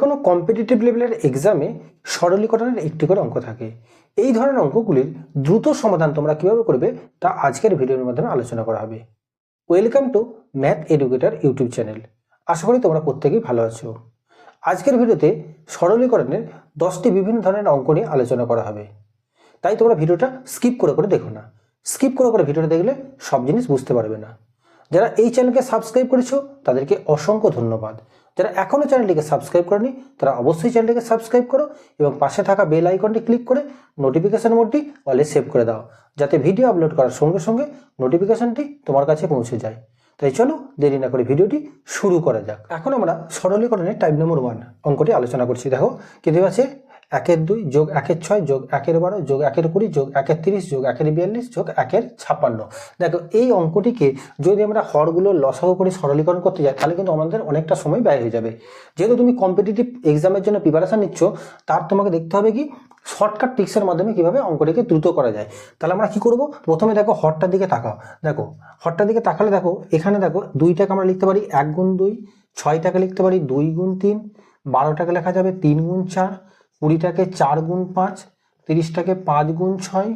কোনো কম্পিটিটিভ লেভেলের এক্সামে সরলীকরণের একটি করে অঙ্ক থাকে। এই ধরনের অঙ্কগুলির দ্রুত সমাধান তোমরা কিভাবে করবে তা আজকের ভিডিওর মাধ্যমে আলোচনা করা হবে। Welcome to math educator YouTube channel. আশা করি তোমরা প্রত্যেকেই ভালো আছো। আজকের ভিডিওতে সরলীকরণের 10টি বিভিন্ন ধরনের অঙ্ক নিয়ে আলোচনা করা হবে, তাই তোমরা ভিডিওটা স্কিপ করে করে দেখো না। স্কিপ করে করে ভিডিওটা দেখলে সব জিনিস বুঝতে পারবে না। যারা এই চ্যানেলকে সাবস্ক্রাইব করেছো তাদেরকে অসংখ্য ধন্যবাদ। যারা এখনও চ্যানেলটিকে সাবস্ক্রাইব করেনি তারা অবশ্যই চ্যানেলটিকে সাবস্ক্রাইব করো এবং পাশে থাকা বেল আইকনটি ক্লিক করে নোটিফিকেশন মোডটি অলে সেভ করে দাও, যাতে ভিডিও আপলোড করার সঙ্গে সঙ্গে নোটিফিকেশনটি তোমার কাছে পৌঁছে যায়। তাই চলো দেরি না করে ভিডিওটি শুরু করা যাক। এখন আমরা সরলীকরণের টাইপ নম্বর 1 অঙ্কটি আলোচনা করছি। দেখো কি দেওয়া আছে, 1-2 যোগ 1-6 যোগ 1-12 যোগ 1-20 যোগ 1-30 যোগ 1-42 যোগ 1-56। দেখো এই অঙ্কটিকে যদি আমরা হরগুলো লসাগু করে সরলীকরণ করতে যাই তাহলে কিন্তু আমাদের অনেকটা সময় ব্যয় হয়ে যাবে। যেহেতু তুমি কম্পিটিটিভ এক্সামের জন্য প্রিপারেশন নিচ্ছ, তার তোমাকে দেখতে হবে কি শর্টকাট ট্রিক্সের মাধ্যমে কিভাবে অঙ্কটিকে দ্রুত করা যায়। তাহলে আমরা কি করব, প্রথমে দেখো হরটার দিকে তাকাও। দেখো হরটার দিকে তাকালে দেখো এখানে দেখো 2টাকে আমরা লিখতে পারি 1 গুণ 2, 6টাকে লিখতে পারি 2 গুণ 3, 12টাকে লেখা যাবে 3 গুণ 4, 20টাকে 4 গুণ 5, 30টাকে 5 গুণ 6,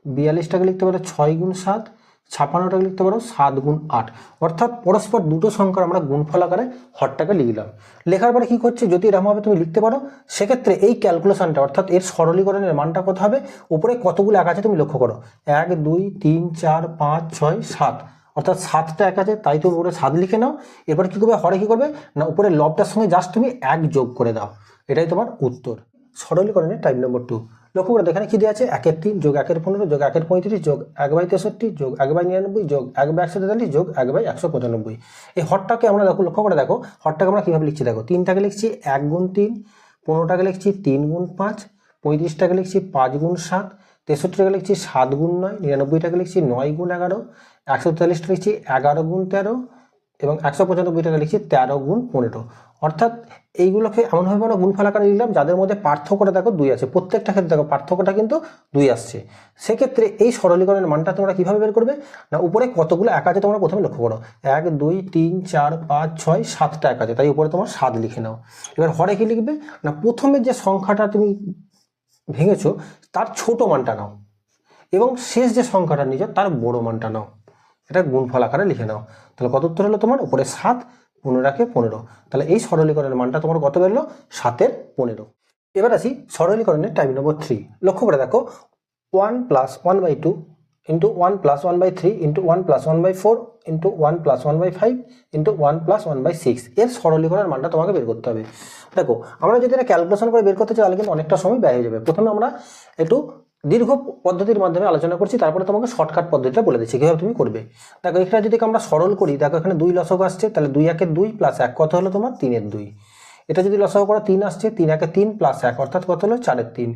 42টাকে লিখতে পারো 6 গুণ 7, 56টাকে লিখতে পারো 7 গুণ 8। অর্থাৎ পরস্পর দুটো সংখ্যার আমরা গুণফল আকারে হরটাকে লিখলাম। লেখার পরে কি করছে, যদি এরকমভাবে তুমি লিখতে পারো সেক্ষেত্রে এই ক্যালকুলেশনটা অর্থাৎ এর সরলীকরণের মানটা কত হবে, উপরে কতগুলো এক আছে তুমি লক্ষ্য করো, 1 2 3 4 5 6 7, অর্থাৎ 7টা এক আছে, তাই তুমি উপরে 7 লিখে নাও। এরপর কি করবে, হরে কি করবে না উপরে লবটার সঙ্গে জাস্ট তুমি 1 যোগ করে দাও। এটাই তোমার উত্তর। সরলীকরণের টাইপ নম্বর 2 লক্ষ্য করে এখানে কি দেওয়া আছে, 1-3 যোগ 1-15 যোগ 1-35 যোগ 1/63 যোগ 1/99 যোগ 1/143 যোগ 1/195। এই হরটাকে আমরা দেখো লক্ষ্য করে দেখো হরটাকে আমরা কিভাবে লিখছি। দেখো 3টাকে লিখছি 1 গুণ 3, 15টাকে লিখছি 3 গুণ 5, 35টাকে লিখছি 5 গুণ 7, 63টাকে লিখছি 7 গুণ 9, 99টাকে লিখছি 9 গুণ 11, 143টা লিখছি 11 গুণ 13 এবং 195টাকে লিখছি 13 গুণ 15। অর্থাৎ এইগুলোকে এমনভাবে আমরা গুণফল আকারে লিখলাম যাদের মধ্যে পার্থক্যটা দেখো 2 আছে। প্রত্যেকটা ক্ষেত্রে দেখো পার্থক্যটা কিন্তু 2 আসছে। সেক্ষেত্রে এই সরলীকরণের মানটা তোমরা কিভাবে বের করবে না, উপরে কতগুলো এক আছে তোমরা প্রথমে লক্ষ্য করো, 1 2 3 4 5 6 7টা এক আছে, তাই উপরে তোমার 7 লিখে নাও। এবার হরে কি লিখবে না, প্রথমে যে সংখ্যাটা তুমি ভেঙেছো তার ছোট মানটা নাও এবং শেষ যে সংখ্যাটা নিয়েছো তার বড় মানটা নাও। এটা গুণফল আকারে লিখে নাও। তাহলে কত উত্তর হলো তোমার, উপরে 7, 15 তাহলে এই সরলীকরণের মানটা তোমার কত বেরোলো, 7-এর 15। এবার আসি সরলীকরণের টাইপ নম্বর 3। লক্ষ্য করে দেখো 1 + 1/2 ইন্টু 1 + 1/3 ইন্টু 1 + 1/4 ইন্টু 1 + 1/5 ইন্টু 1 + 1/6 এর সরলীকরণের মানটা তোমাকে বের করতে হবে। দেখো আমরা যদি এটা ক্যালকুলেশন করে বের করতে চাই তাহলে কিন্তু অনেকটা সময় ব্যয় হয়ে যাবে। প্রথমে আমরা একটু দীর্ঘ পদ্ধতির মাধ্যমে আলোচনা করছি, তারপরে তোমাকে শর্টকাট পদ্ধতিটা বলে দিচ্ছি কিভাবে তুমি করবে। দেখো এখানে যদি আমরা সরল করি, দেখো এখানে 2 লসাগু আসছে, তাহলে 2 × 2 + 1 কত হলো তোমার 3-2। এটা যদি লসাগু করো 3 আসছে, 3 × 3 + 1 অর্থাৎ কত হলো 4-3।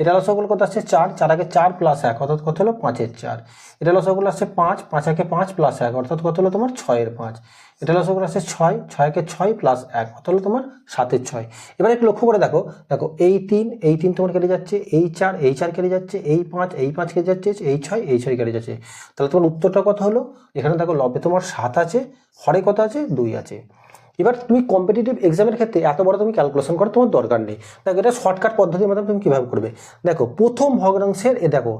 এটা লসাগু কত আসছে 4, 4 × 4 + 1 অর্থাৎ কত হলো 5-4। এটা লসাগু আসছে 5, 5 × 5 + 1 অর্থাৎ কত হলো তোমার 6-5। এটা লসাগু আসছে 6, 6 × 6 + 1 কত হলো তোমার 7-6। এবার একটু লক্ষ্য করে দেখো, দেখো এই 3 তোমার কেটে যাচ্ছে, এই 4 কেটে যাচ্ছে, এই 5 কেটে যাচ্ছে, এই 6 কেটে যাচ্ছে। তাহলে তোমার উত্তরটা কত হলো, এখানে দেখো লবে তোমার 7 আছে, হরে কত আছে 2 আছে। এবার তুমি কম্পিটিটিভ এক্সামের ক্ষেত্রে এত বড় তুমি ক্যালকুলেশন করার তোমার দরকার নেই। দেখো এটা শর্টকাট পদ্ধতির মাধ্যমে তুমি কিভাবে করবে। দেখো প্রথম ভগ্নাংশের দেখো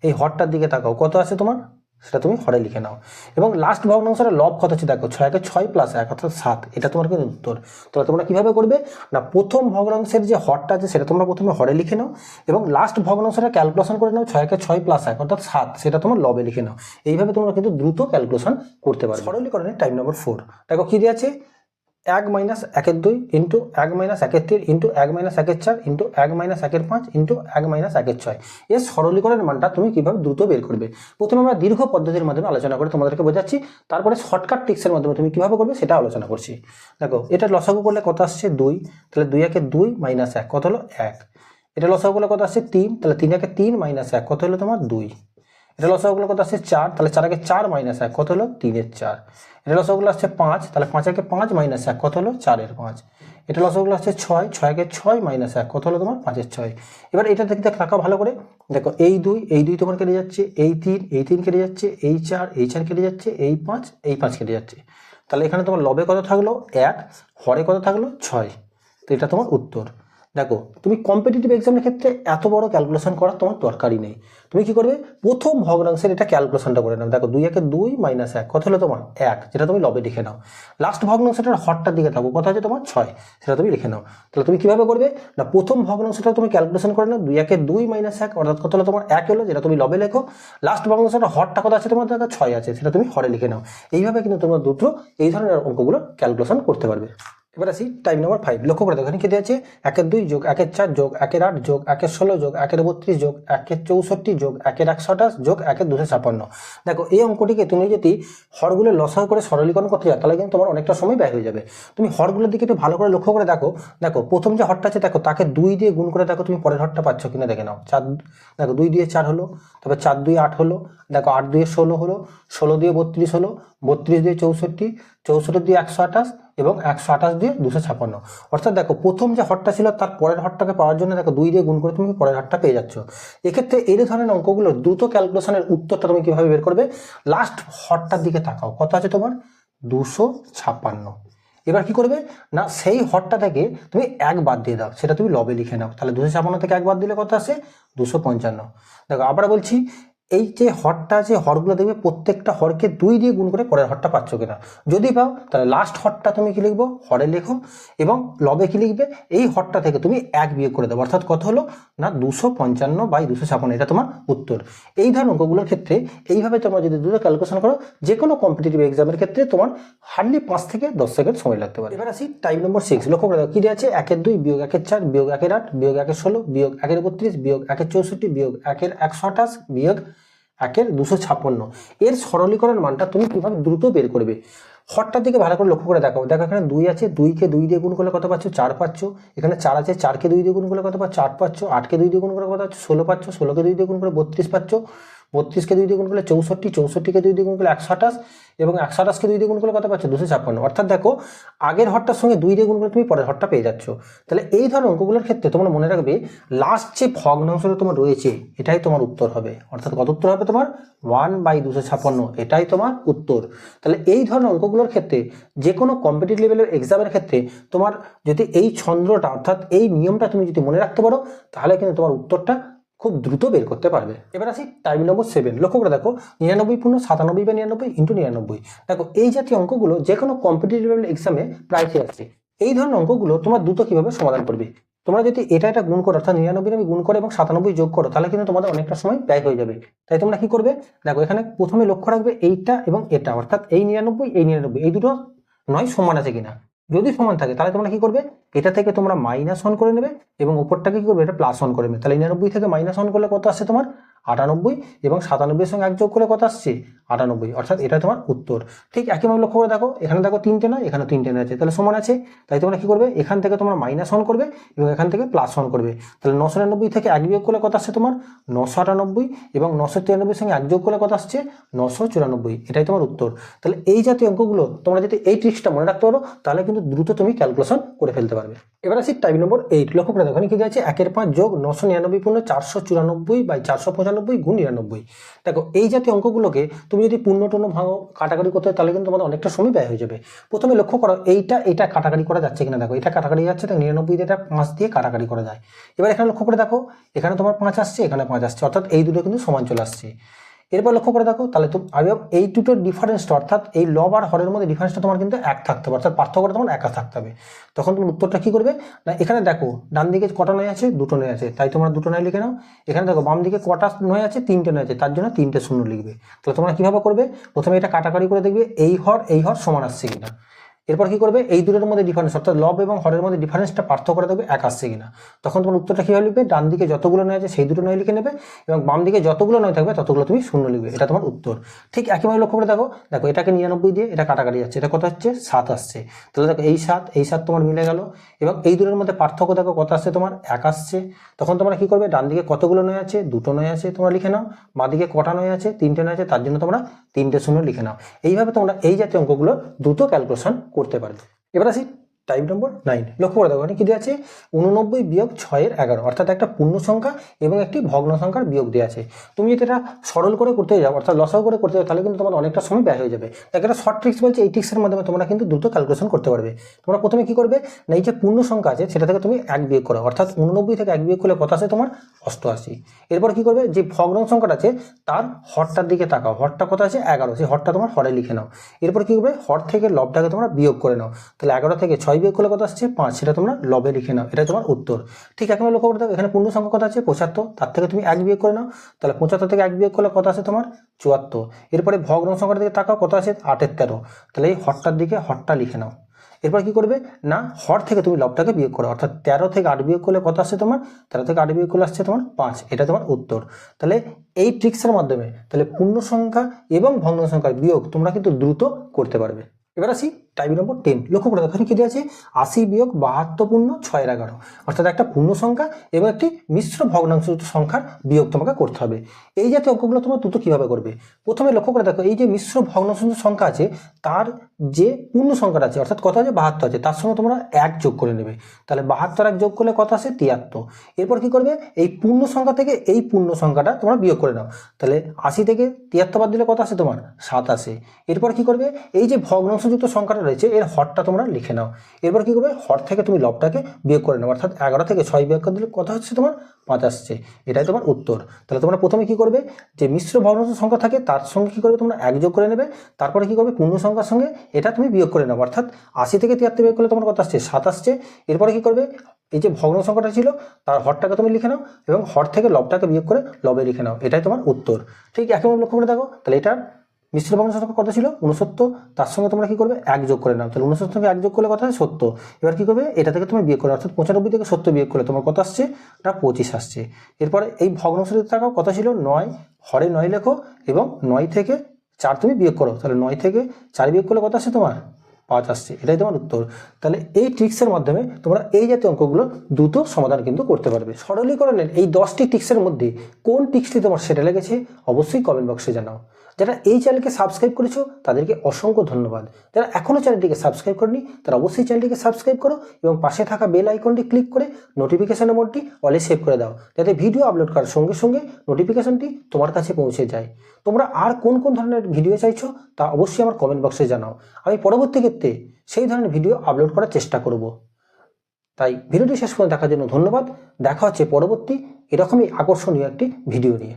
এই হরটার দিকে তাকাও, কত আছে তোমার সেটা তুমি হরে লিখে নাও এবং লাস্ট ভগ্নাংশের লব কত আছে দেখো 6 × 6 + 1 অর্থাৎ 7। এটা তোমার কিন্তু উত্তর। তাহলে তোমরা কিভাবে করবে না, প্রথম ভগ্নাংশের যে হরটা আছে সেটা তোমরা প্রথমে হরে লিখে নাও এবং লাস্ট ভগ্নাংশটা ক্যালকুলেশন করে নাও 6 × 6 + 1 অর্থাৎ 7, সেটা তোমার লবে লিখে নাও। এইভাবে তোমরা কিন্তু দ্রুত ক্যালকুলেশন করতে পারবে। সরলীকরণের টাইপ নম্বর 4 দেখো কি দিয়ে আছে, 1 - 1/2 ইন্টু 1 - 1/3 ইন্টু 1 - 1/4 ইন্টু 1 - 1/5 ইন্টু 1 - 1/6 এর সরলীকরণের মানটা তুমি কিভাবে দ্রুত বের করবে। প্রথমে আমরা দীর্ঘ পদ্ধতির মাধ্যমে আলোচনা করে তোমাদেরকে বোঝাচ্ছি, তারপরে শর্টকাট ট্রিক্সের মাধ্যমে তুমি কিভাবে করবে সেটা আলোচনা করছি। দেখো এটা লসাগু করলে কত আসছে 2, তাহলে 2 × 2 - 1 কত হলো 1। এটা লসাগু করলে কত আসছে 3, তাহলে 3 × 3 - 1 কত হলো তোমার 2। এটা লসাগু কত আসছে 4, তাহলে 4 × 4 - 1 কত হলো 3-4। এটা লসাগু আসছে 5, তাহলে 5 × 5 - 1 কত হলো 4-5। এটা লসাগু আসছে 6, 6 × 6 - 1 কত হলো তোমার 5-6। এবার এটা দেখতে থাকা ভালো করে, দেখো এই 2 তোমার কেটে যাচ্ছে, এই 3 কেটে যাচ্ছে, এই 4 কেটে যাচ্ছে, এই 5 কেটে যাচ্ছে। তাহলে এখানে তোমার লবে কত থাকলো 1, হরে কত থাকলো 6। তো এটা তোমার উত্তর। দেখো তুমি কম্পিটিটিভ এক্সামের ক্ষেত্রে এত বড় ক্যালকুলেশন করার তোমার দরকারই নেই। তুমি কি করবে, প্রথম ভগ্নাংশের এটা ক্যালকুলেশনটা করে নাও। দেখো 2 একে 2 মাইনাস 1 কত হলো তোমার 1, যেটা তুমি লবে লিখে নাও। লাস্ট ভগ্নাংশটার হরটার দিকে থাকবো, কত আছে তোমার 6, সেটা তুমি লিখে নাও। তাহলে তুমি কিভাবে করবে না, প্রথম ভগ্নাংশটা তুমি ক্যালকুলেশন করে নাও, 2 একে 2 মাইনাস 1 অর্থাৎ কত হলো তোমার 1 হলো, যেটা তুমি লবে লেখো। লাস্ট ভগ্নাংশটা হরটা কত আছে তোমার, দেখো 6 আছে, সেটা তুমি হরে লিখে নাও। এইভাবে কিন্তু তোমরা দুটো এই ধরনের অঙ্কগুলো ক্যালকুলেশন করতে পারবে। এবার আসি টাইপ নাম্বার 5। লক্ষ্য করে দেখো এখানে কি দেওয়া আছে, 1-এর 2 যোগ 1-এর 4 যোগ 1-এর 8 যোগ 1-এর 16 যোগ 1-এর 32 যোগ 1-এর 64 যোগ 1-এর 128 যোগ 1-এর 256। দেখো এই অঙ্কটিকে তুমি যদি হরগুলো লসাগু করে সরলীকরণ করতে যাও তাহলে কিন্তু তোমার অনেকটা সময় ব্যয় হয়ে যাবে। তুমি হরগুলোর দিকে একটু ভালো করে লক্ষ্য করে দেখো। দেখো প্রথম যে হরটা আছে দেখো তাকে 2 দিয়ে গুণ করে দেখো তুমি পরের হরটা পাচ্ছ কিনা দেখে নাও। 4 দেখো 2 দিয়ে 4 হলো, তারপর 4 2 8 হলো, দেখো 8 দিয়ে 16 হলো, 16 দিয়ে 32 হলো, 32 দিয়ে 64, 64 দিয়ে 128 এবং 128 দিয়ে 256। অর্থাৎ দেখো প্রথম যে হরটা ছিল তার পরের হরটাকে পাওয়ার জন্য দেখো 2 দিয়ে গুণ করে তুমি পরের হরটা পেয়ে যাচ্ছ। এক্ষেত্রে এই ধরনের অঙ্কগুলো দ্রুত ক্যালকুলেশনের উত্তরটা তুমি কিভাবে বের করবে, লাস্ট হরটার দিকে তাকাও, কত আছে তোমার 256। এবার কি করবে না, সেই হরটা থেকে তুমি 1 বাদ দিয়ে দাও, সেটা তুমি লবে লিখে নাও। তাহলে 256 থেকে 1 বাদ দিলে কত আসে 255। দেখো আবার বলছি, এই যে হরটা আছে হরগুলো দেখবে প্রত্যেকটা হরকে 2 দিয়ে গুণ করে পরের হরটা পাচ্ছ কিনা। যদি পাও তাহলে লাস্ট হরটা তুমি কি লিখবো, হরে লেখো, এবং লবে কি লিখবে, এই হরটা থেকে তুমি 1 বিয়োগ করে দেবো। অর্থাৎ কত হলো না 255/256, এটা তোমার উত্তর। এই ধরনের অঙ্কগুলোর ক্ষেত্রে এইভাবে তোমরা যদি দ্রুত ক্যালকুলেশন করো, যে কোনো কম্পিটিটিভ এক্সামের ক্ষেত্রে তোমার হার্ডলি 5 থেকে 10 সেকেন্ড সময় লাগতে পারে। এবার আসি টাইপ নম্বর 6। লক্ষ্য করে দেখো কি আছে, 1-এর 2 বিয়োগ 1-এর 4 বিয়োগ 1-এর 8 বিয়োগ 1-এর 16 বিয়োগ 1-এর 32 বিয়োগ 1-এর 64 বিয়োগ 1-এর 128 বিয়োগ 1-এর 256। এর সরলীকরণ মানটা তুমি কিভাবে দ্রুত বের করবে, হরটার দিকে ভালো করে লক্ষ্য করে দেখো। দেখো এখানে 2 আছে, 2কে 2 দিয়ে গুণ করলে কত পাচ্ছ 4 পাচ্ছ। এখানে 4 আছে, 4কে 2 দিয়ে গুণ করলে কত পাচ্ছ 8 পাচ্ছ। 8কে 2 দিয়ে গুণ করলে কত পাচ্ছ 16 পাচ্ছ। 16কে 2 দিয়ে গুণ করলে 32 পাচ্ছ। 32কে 2 দিয়ে গুণ করলে 64, 64কে 2 দিয়ে গুণ করলে 128 এবং 128কে 2 দিয়ে গুণ করলে কত পাচ্ছ 256। অর্থাৎ দেখো আগের হরটার সঙ্গে 2 দিয়ে গুণ করে তুমি পরের হরটা পেয়ে যাচ্ছ। তাহলে এই ধরনের অঙ্কগুলোর ক্ষেত্রে তোমরা মনে রাখবে, লাস্ট যে ভগ্নাংশটা তোমার রয়েছে এটাই তোমার উত্তর হবে। অর্থাৎ কত উত্তর হবে তোমার 1/256, এটাই তোমার উত্তর। তাহলে এই ধরনের অঙ্কগুলোর ক্ষেত্রে যে কোনো কম্পিটিটিভ লেভেলের এক্সামের ক্ষেত্রে তোমার যদি এই ছন্দ্রটা অর্থাৎ এই নিয়মটা তুমি যদি মনে রাখতে পারো, তাহলে কিন্তু তোমার উত্তরটা খুব দ্রুত বের করতে পারবে। এবার আসি টাইপ নম্বর 7। লক্ষ্য করে দেখো 99 পূর্ণ 97/99 × 99। দেখো এই জাতীয় অঙ্কগুলো যে কোনো কম্পিটিটিভ লেভেল এক্সামে প্রায়ই আসছে। এই ধরনের অঙ্কগুলো তোমরা দ্রুত কিভাবে সমাধান করবে, তোমরা যদি এটা গুণ করো অর্থাৎ 99 গুণ করো এবং 97 যোগ করো, তাহলে কিন্তু তোমাদের অনেকটা সময় ব্যয় হয়ে যাবে। তাই তোমরা কি করবে, দেখো এখানে প্রথমে লক্ষ্য রাখবে এইটা এবং এটা, অর্থাৎ এই 99 এই 99 এই দুটো নয় সমান আছে কিনা। যদি সমান থাকে তাহলে তোমরা কি করবে, এটা থেকে তোমরা -1 করে নেবে এবং উপরটাকে কি করবে, এটা +1 করে নেবে। তাহলে 99 থেকে -1 করলে কত আসছে তোমার 98 এবং 97 এর সঙ্গে 1 যোগ করলে কত আসছে 98, অর্থাৎ এটা তোমার উত্তর। ঠিক একইভাবে লক্ষ্য করে দেখো, এখানে দেখো 3টে নয়, এখানে 3টে আছে, তাহলে সমান আছে। তাই তোমরা কি করবে, এখান থেকে তোমরা -1 করবে এবং এখান থেকে +1 করবে। তাহলে 999 থেকে 1 বিয়োগ করলে কত আসছে তোমার 998 এবং 993 এর সঙ্গে 1 যোগ করলে কত আসছে 994, এটাই তোমার উত্তর। তাহলে এই জাতীয় অঙ্কগুলো তোমরা যদি এই ট্রিক্সটা মনে রাখতে পারো, তাহলে কিন্তু দ্রুত তুমি ক্যালকুলেশন করে ফেলতে পারবে। এবার আসি টাইপ নম্বর 8। লক্ষ্য করে দেখো এখানে কি আছে, 1-এর 5 যোগ 999 পূর্ণ 494/495 × 99। দেখো এই জাতীয় অঙ্কগুলোকে তুমি যদি পূর্ণ টূর্ণ ভাঙো কাটাকাটি করতে হয়, তাহলে কিন্তু তোমাদের অনেকটা সময় ব্যয় হয়ে যাবে। প্রথমে লক্ষ্য করো এটা কাটাকাটি করা যাচ্ছে কিনা। দেখো এটা কাটাকাটি যাচ্ছে, তাই 99 দিয়ে এটা 5 দিয়ে কাটাকাটি করা যায়। এবার এখানে লক্ষ্য করে দেখো, এখানে তোমার 5 আসছে, এখানে 5 আসছে, অর্থাৎ এই দুটো কিন্তু সমান চলে আসছে। এরপর লক্ষ্য করে দেখো, তাহলে তো এই দুটোর ডিফারেন্সটা অর্থাৎ এই লব আর হরের মধ্যে ডিফারেন্সটা তোমার কিন্তু 1 থাকতে হবে, অর্থাৎ পার্থক্যটা তোমার 1 থাকতে হবে। তখন তুমি উত্তরটা কি করবে না, এখানে দেখো ডান দিকে কটা নয় আছে, 2টো নয় আছে, তাই তোমরা 2টো নয় লিখে নাও। এখানে দেখো বাম দিকে কটা নয় আছে, 3টে নয় আছে, তার জন্য 3টে শূন্য লিখবে। তাহলে তোমরা কিভাবে করবে, প্রথমে এটা কাটাকাটি করে দেখবে এই হর সমান আসছে কিনা। এরপর কি করবে, এই দুটোর মধ্যে ডিফারেন্স অর্থাৎ লব এবং হরের মধ্যে ডিফারেন্সটা পার্থক্য করে দেখবে 1 আসছে কিনা। তখন তোমার উত্তরটা কিভাবে লিখবে, ডান দিকে যতগুলো নয় আছে সেই দুটো নয় লিখে নেবে এবং বাম দিকে যতগুলো নয় থাকবে ততগুলো তুমি শূন্য লিখবে, এটা তোমার উত্তর। ঠিক একইভাবে লক্ষ্য করে দেখো, এটাকে 99 দিয়ে এটা কাটাকাটি যাচ্ছে, এটা কত হচ্ছে 7 আসছে। তাহলে দেখো এই 7 তোমার মিলে গেল এবং এই দুটোর মধ্যে পার্থক্য দেখো কত আসছে তোমার 1 আসছে। তখন তোমরা কি করবে, ডান দিকে কতগুলো নয় আছে, 2টো নয় আছে তোমরা লিখে নাও, বাঁ দিকে কটা নয় আছে, 3টে নয় আছে, তার জন্য তোমরা 3টে শূন্য লিখে নাও। এইভাবে তোমরা এই জাতীয় অঙ্কগুলো দ্রুত ক্যালকুলেশন করতে পারবে। এবার আসি টাইপ নম্বর 9 লক্ষ্য করে দেখো এখানে কি দেওয়া আছে 89 বিয়োগ 6 এর 11 অর্থাৎ একটা পূর্ণ সংখ্যা এবং একটি ভগ্ন সংখ্যার বিয়োগ দেওয়া আছে। তুমি যদি এটা সরল করে করতে যাও অর্থাৎ লসাগু করে করতে যাও তাহলে কিন্তু তোমার অনেকটা সময় ব্যয় হয়ে যাবে। একটা শর্ট ট্রিক্স বলছে, এই ট্রিক্সের মাধ্যমে তোমরা কিন্তু দ্রুত ক্যালকুলেশন করতে পারবে। তোমরা প্রথমে কি করবে না, এই যে পূর্ণ সংখ্যা আছে সেটা থেকে তুমি 1 বিয়োগ করো, অর্থাৎ 89 থেকে 1 বিয়োগ করলে কত আসে তোমার 88। এরপর কি করবে, যে ভগ্ন সংখ্যাটা আছে তার হরটার দিকে তাকাও, হরটা কত আছে 11, সেই হরটা তোমার হরে লিখে নাও। এরপর কি করবে, হর থেকে লবটাকে তোমরা বিয়োগ করে নাও, তাহলে 11 থেকে 6 বিয়োগ করলে কত আসছে 5, সেটা তোমরা লবে লিখে নাও, এটা তোমার উত্তর। ঠিক এখন লক্ষ্য করে দেখো এখানে পূর্ণ সংখ্যা কত আছে 75, তার থেকে তুমি 1 বিয়োগ করে নাও, তাহলে 75 থেকে 1 বিয়োগ করলে কত আসে তোমার 74। এরপরে ভগ্ন সংখ্যার দিকে তাকাও, কত আছে 8 এর 13, তাহলে এই হরটার দিকে হরটা লিখে নাও। এরপর কি করবে না, হর থেকে তুমি লবটাকে বিয়োগ করো, অর্থাৎ 13 থেকে 8 বিয়োগ করলে কত আসছে তোমার 13 থেকে 8 বিয়োগ করলে আসছে তোমার 5, এটা তোমার উত্তর। তাহলে এই ট্রিক্সের মাধ্যমে তাহলে পূর্ণ সংখ্যা এবং ভগ্ন সংখ্যার বিয়োগ তোমরা কিন্তু দ্রুত করতে পারবে। এবার আসি টাইপ নম্বর 10 লক্ষ্য করে দেখো এখানে কি দেওয়া আছে 80 বিয়োগ 72 পূর্ণ 6 এর 11, অর্থাৎ একটা পূর্ণ সংখ্যা এবং একটি মিশ্র ভগ্নাংশ সংখ্যার বিয়োগ তোমাকে করতে হবে। এই জাতীয় অঙ্কগুলো তোমরা দ্রুত কিভাবে করবে, প্রথমে লক্ষ্য করে দেখো এই যে মিশ্র ভগ্নাংশ সংখ্যা আছে তার যে পূর্ণ সংখ্যাটা আছে অর্থাৎ কত আছে 72 আছে, তার সঙ্গে তোমরা 1 যোগ করে নেবে, তাহলে 72 1 যোগ করলে কত আসে 73। এরপর কি করবে, এই পূর্ণ সংখ্যা থেকে এই পূর্ণ সংখ্যাটা তোমরা বিয়োগ করে নাও, তাহলে 80 থেকে 73 বাদ দিলে কত আসে তোমার 7 আসে। এরপর কি করবে, এই যে ভগ্নাংশযুক্ত সংখ্যাটা রয়েছে এর হরটা তোমরা লিখে নাও। এরপর কি করবে, হর থেকে তুমি লবটাকে বিয়োগ করে নাও, অর্থাৎ 11 থেকে 6 বিয়োগ করে দিলে কত হচ্ছে তোমার 5 আসছে, এটাই তোমার উত্তর। তাহলে তোমরা প্রথমে কি করবে, যে মিশ্র ভগ্নাংশ সংখ্যা থাকে তার সঙ্গে কি করবে তোমরা 1 যোগ করে নেবে, তারপরে কি করবে পূর্ণ সংখ্যার সঙ্গে এটা তুমি বিয়োগ করে নাও, অর্থাৎ 80 থেকে 73 বিয়োগ করলে তোমার কত আসছে 7 আসছে। এরপরে কি করবে, এই যে ভগ্ন সংখ্যাটা ছিল তার হরটাকে তুমি লিখে নাও এবং হর থেকে লবটাকে বিয়োগ করে লবে লিখে নাও, এটাই তোমার উত্তর। ঠিক একইভাবে লক্ষ্য করে দেখো, তাহলে এটা মিশ্র ভগ্ন সংখ্যা কত ছিল 69, তার সঙ্গে তোমরা কি করবে 1 যোগ করে নাও, তাহলে 69 থেকে 1 যোগ করলে কত হয় 70। এবার কি করবে, এটা থেকে তুমি বিয়োগ করো, অর্থাৎ 95 থেকে 70 বিয়োগ করলে তোমার কত আসছে না 25 আসছে। এরপরে এই ভগ্নাংশটি তাকাও, কত ছিল 9, হরে 9 লেখো এবং 9 থেকে 4 তুমি বিয়োগ করো, তাহলে 9 থেকে 4 বিয়োগ করলে কত আসছে তোমার 5 আসছে, এটাই তোমার উত্তর। তাহলে এই ট্রিক্সের মাধ্যমে তোমরা এই জাতীয় অঙ্কগুলো দ্রুত সমাধান কিন্তু করতে পারবে। সরলীকরণের এই 10টি ট্রিক্সের মধ্যে কোন ট্রিক্সটি তোমার সেটা লেগেছে অবশ্যই কমেন্ট বক্সে জানাও। যারা এই চ্যানেলকে সাবস্ক্রাইব করেছো তাদেরকে অসংখ্য ধন্যবাদ। যারা এখনও চ্যানেলটিকে সাবস্ক্রাইব করেনি তারা অবশ্যই চ্যানেলটিকে সাবস্ক্রাইব করো এবং পাশে থাকা বেল আইকনটি ক্লিক করে নোটিফিকেশন মোডটি অলে সেভ করে দাও, যাতে ভিডিও আপলোড করার সঙ্গে সঙ্গে নোটিফিকেশনটি তোমার কাছে পৌঁছে যায়। তোমরা আর কোন কোন ধরনের ভিডিও চাইছো তা অবশ্যই আমার কমেন্ট বক্সে জানাও, আমি পরবর্তী ক্ষেত্রে সেই ধরনের ভিডিও আপলোড করার চেষ্টা করব। তাই ভিডিওটি শেষ পর্যন্ত দেখার জন্য ধন্যবাদ। দেখা হচ্ছে পরবর্তী এরকমই আকর্ষণীয় একটি ভিডিও নিয়ে।